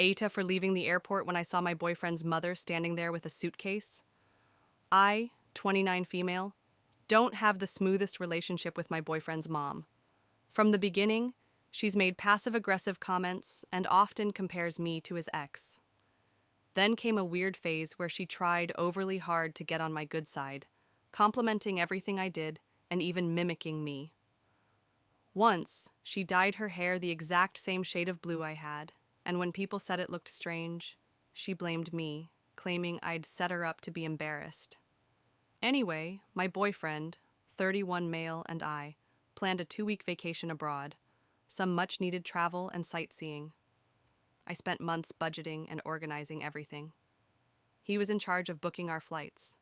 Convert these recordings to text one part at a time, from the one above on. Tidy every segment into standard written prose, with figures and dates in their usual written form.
AITA for leaving the airport when I saw my boyfriend's mother standing there with a suitcase. I, 29 female, don't have the smoothest relationship with my boyfriend's mom. From the beginning, she's made passive-aggressive comments and often compares me to his ex. Then came a weird phase where she tried overly hard to get on my good side, complimenting everything I did and even mimicking me. Once, she dyed her hair the exact same shade of blue I had, and when people said it looked strange, she blamed me, claiming I'd set her up to be embarrassed. Anyway, my boyfriend, 31 male, and I planned a 2-week vacation abroad, some much-needed travel and sightseeing. I spent months budgeting and organizing everything. He was in charge of booking our flights.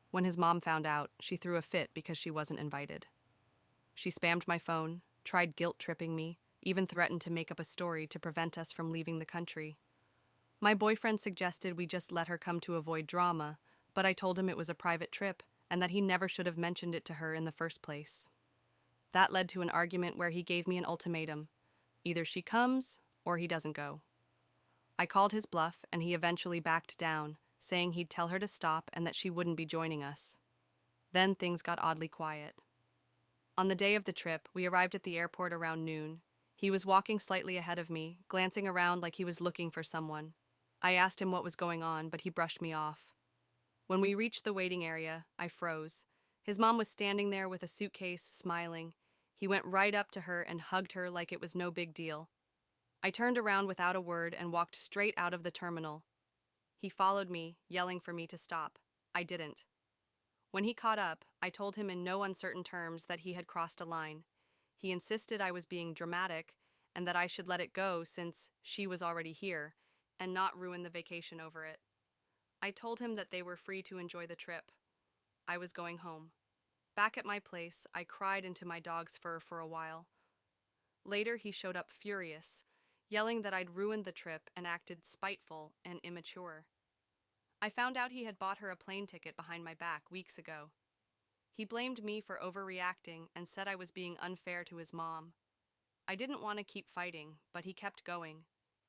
When his mom found out, she threw a fit because she wasn't invited. She spammed my phone, tried guilt-tripping me, even threatened to make up a story to prevent us from leaving the country. My boyfriend suggested we just let her come to avoid drama, but I told him it was a private trip and that he never should have mentioned it to her in the first place. That led to an argument where he gave me an ultimatum. Either she comes or he doesn't go. I called his bluff and he eventually backed down, saying he'd tell her to stop and that she wouldn't be joining us. Then things got oddly quiet. On the day of the trip, we arrived at the airport around noon. He was walking slightly ahead of me, glancing around like he was looking for someone. I asked him what was going on, but he brushed me off. When we reached the waiting area, I froze. His mom was standing there with a suitcase, smiling. He went right up to her and hugged her like it was no big deal. I turned around without a word and walked straight out of the terminal. He followed me, yelling for me to stop. I didn't. When he caught up, I told him in no uncertain terms that he had crossed a line. He insisted I was being dramatic and that I should let it go since she was already here and not ruin the vacation over it. I told him that they were free to enjoy the trip. I was going home. Back at my place, I cried into my dog's fur for a while. Later, he showed up furious, yelling that I'd ruined the trip and acted spiteful and immature. I found out he had bought her a plane ticket behind my back weeks ago. He blamed me for overreacting and said I was being unfair to his mom. I didn't want to keep fighting, but he kept going.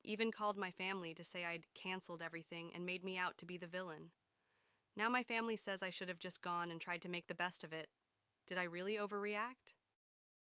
Even called my family to say I'd canceled everything and made me out to be the villain. Now my family says I should have just gone and tried to make the best of it. Did I really overreact?